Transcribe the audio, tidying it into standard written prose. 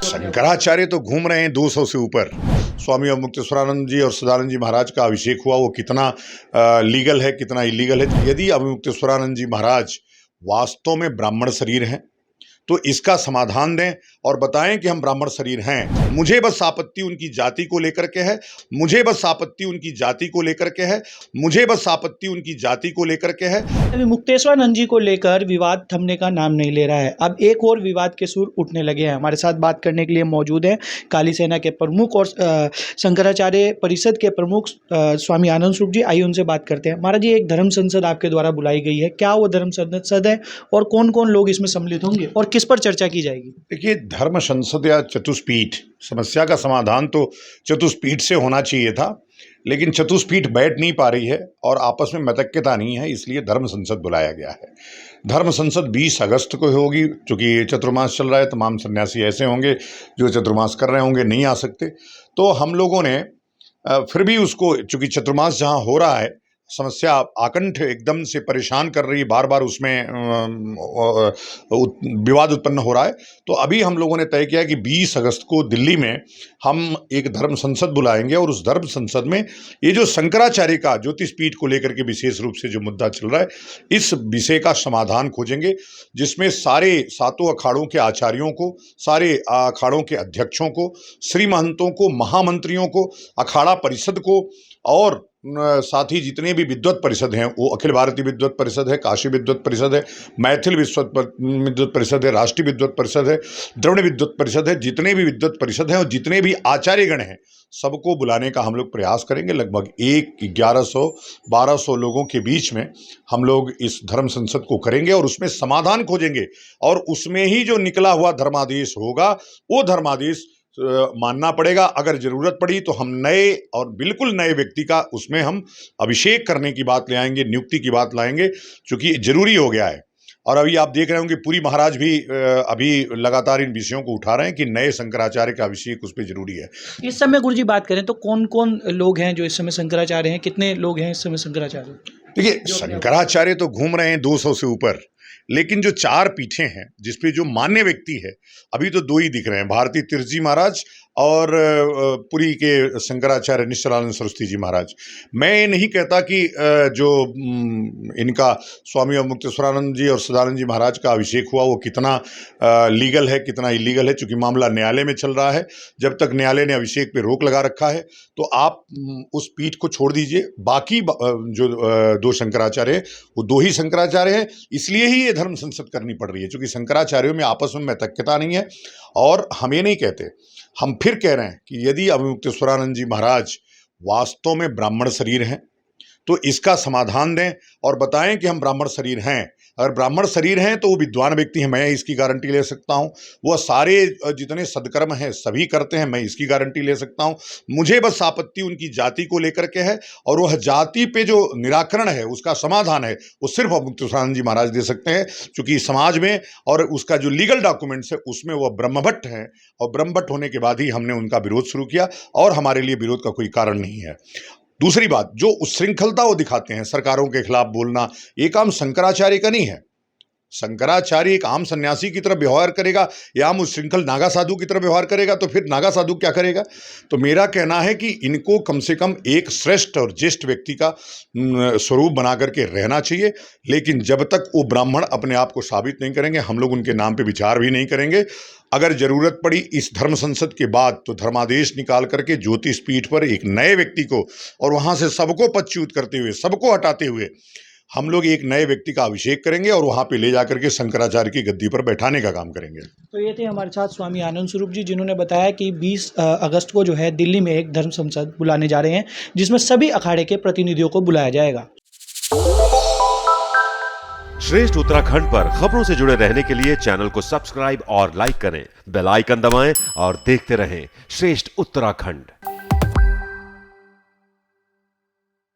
शंकराचार्य तो घूम रहे हैं 200 से ऊपर। स्वामी अवमुक्तेश्वरानंद जी और सदानंद जी महाराज का अभिषेक हुआ, वो कितना लीगल है कितना इलीगल है। यदि अवमुक्तेश्वरानंद जी महाराज वास्तव में ब्राह्मण शरीर हैं तो इसका समाधान दें और बताएं कि हम ब्राह्मण शरीर हैं। मुझे बस आपत्ति उनकी जाति को लेकर के है, मुझे बस आपत्ति उनकी जाति को लेकर के है, मुझे बस आपत्ति उनकी जाति को लेकर के है। अभी मुक्तेश्वरानंद जी को लेकर विवाद थमने का नाम नहीं ले रहा है। अब एक और विवाद के सुर उठने लगे हैं। हमारे साथ बात करने के लिए मौजूद हैं काली सेना के प्रमुख और शंकराचार्य परिषद के प्रमुख स्वामी आनंद स्वरूप जी। आइए उनसे बात करते हैं। महाराज जी, एक धर्म संसद आपके द्वारा बुलाई गई है, क्या वो धर्म संसद है और कौन कौन लोग इसमें सम्मिलित होंगे और किस पर चर्चा की जाएगी? देखिए, धर्म संसद या चतुष्पीठ, समस्या का समाधान तो चतुष्पीठ से होना चाहिए था, लेकिन चतुष्पीठ बैठ नहीं पा रही है और आपस में मतैक्यता नहीं है, इसलिए धर्म संसद बुलाया गया है। धर्म संसद 20 अगस्त को होगी, चूँकि चतुर्मास चल रहा है, तमाम सन्यासी ऐसे होंगे जो चतुर्मास कर रहे होंगे, नहीं आ सकते। तो हम लोगों ने फिर भी उसको, चूँकि चतुर्मास जहाँ हो रहा है, समस्या आकंठ एकदम से परेशान कर रही है, बार बार उसमें विवाद उत्पन्न हो रहा है, तो अभी हम लोगों ने तय किया कि 20 अगस्त को दिल्ली में हम एक धर्म संसद बुलाएंगे और उस धर्म संसद में ये जो शंकराचार्य का ज्योतिष पीठ को लेकर के विशेष रूप से जो मुद्दा चल रहा है, इस विषय का समाधान खोजेंगे, जिसमें सारे 7 अखाड़ों के आचार्यों को, सारे अखाड़ों के अध्यक्षों को, श्री महंतों को, महामंत्रियों को, अखाड़ा परिषद को और साथ ही जितने भी विद्वत परिषद हैं, वो अखिल भारतीय विद्वत परिषद है, काशी विद्वत परिषद है, मैथिल विद्वत परिषद है, राष्ट्रीय विद्वत परिषद है, द्रविड़ विद्वत परिषद है, जितने भी विद्वत परिषद हैं और जितने भी आचार्यगण हैं, सबको बुलाने का हम लोग प्रयास करेंगे। लगभग 1100-1200 लोगों के बीच में हम लोग इस धर्म संसद को करेंगे और उसमें समाधान खोजेंगे और उसमें ही जो निकला हुआ धर्मादेश होगा, वो धर्मादेश मानना पड़ेगा। अगर जरूरत पड़ी तो हम नए और बिल्कुल नए व्यक्ति का उसमें हम अभिषेक करने की बात ले आएंगे, नियुक्ति की बात लाएंगे, क्योंकि जरूरी हो गया है। और अभी आप देख रहे होंगे पुरी महाराज भी अभी लगातार इन विषयों को उठा रहे हैं कि नए शंकराचार्य का अभिषेक उस पर जरूरी है। इस समय गुरुजी बात करें तो कौन कौन लोग हैं जो इस समय शंकराचार्य हैं? कितने लोग हैं इस समय शंकराचार्य? देखिए, शंकराचार्य तो घूम रहे हैं 200 से ऊपर, लेकिन जो 4 पीठें हैं जिसपे जो मान्य व्यक्ति है, अभी तो 2 ही दिख रहे हैं, भारती तीर्थ जी महाराज और पुरी के शंकराचार्य निश्चलानंद सरस्वती जी महाराज। मैं ये नहीं कहता कि जो इनका स्वामी अवमुक्तेश्वरानंद जी और सदानंद जी महाराज का अभिषेक हुआ, वो कितना लीगल है कितना इलीगल है, चूँकि मामला न्यायालय में चल रहा है। जब तक न्यायालय ने अभिषेक पे रोक लगा रखा है, तो आप उस पीठ को छोड़ दीजिए। बाकी जो 2 शंकराचार्य हैं, वो 2 ही शंकराचार्य हैं, इसलिए ही ये धर्म संसद करनी पड़ रही है, क्योंकि शंकराचार्यों में आपस में मतैक्यता नहीं है। और हम ये नहीं कहते, हम फिर कह रहे हैं कि यदि अवमुक्तेश्वरानंद जी महाराज वास्तव में ब्राह्मण शरीर हैं तो इसका समाधान दें और बताएं कि हम ब्राह्मण शरीर हैं। अगर ब्राह्मण शरीर हैं तो वो विद्वान व्यक्ति हैं, मैं इसकी गारंटी ले सकता हूं। वो सारे जितने सदकर्म हैं सभी करते हैं, मैं इसकी गारंटी ले सकता हूं। मुझे बस आपत्ति उनकी जाति को लेकर के है और वह जाति पे जो निराकरण है, उसका समाधान है, वो सिर्फ अवमुक्तेश्वरानंद जी महाराज दे सकते हैं, क्योंकि समाज में और उसका जो लीगल डॉक्यूमेंट्स है उसमें वह ब्रह्मभट्ट हैं और ब्रह्मभट्ट होने के बाद ही हमने उनका विरोध शुरू किया और हमारे लिए विरोध का कोई कारण नहीं है। दूसरी बात, जो उच्छृंखलता वो दिखाते हैं, सरकारों के खिलाफ बोलना, ये काम शंकराचार्य का नहीं है। शंकराचार्य एक आम सन्यासी की तरह व्यवहार करेगा या आम उच्छृंखल नागा साधु की तरह व्यवहार करेगा, तो फिर नागा साधु क्या करेगा? तो मेरा कहना है कि इनको कम से कम एक श्रेष्ठ और ज्येष्ठ व्यक्ति का स्वरूप बना करके रहना चाहिए, लेकिन जब तक वो ब्राह्मण अपने आप को साबित नहीं करेंगे, हम लोग उनके नाम पे विचार भी नहीं करेंगे। अगर जरूरत पड़ी इस धर्म संसद के बाद तो धर्मादेश निकाल करके ज्योतिष पीठ पर एक नए व्यक्ति को और वहां से सबको पदच्युत करते हुए, सबको हटाते हुए हम लोग एक नए व्यक्ति का अभिषेक करेंगे और वहां पे ले जाकर के शंकराचार्य की गद्दी पर बैठाने का काम करेंगे। तो ये थे हमारे साथ स्वामी आनंद स्वरूप जी, जिन्होंने बताया कि 20 अगस्त को जो है दिल्ली में एक धर्म संसद बुलाने जा रहे हैं, जिसमें सभी अखाड़े के प्रतिनिधियों को बुलाया जाएगा। श्रेष्ठ उत्तराखंड पर खबरों से जुड़े रहने के लिए चैनल को सब्सक्राइब और लाइक करें, बेल आइकन दबाएं और देखते रहें श्रेष्ठ उत्तराखंड।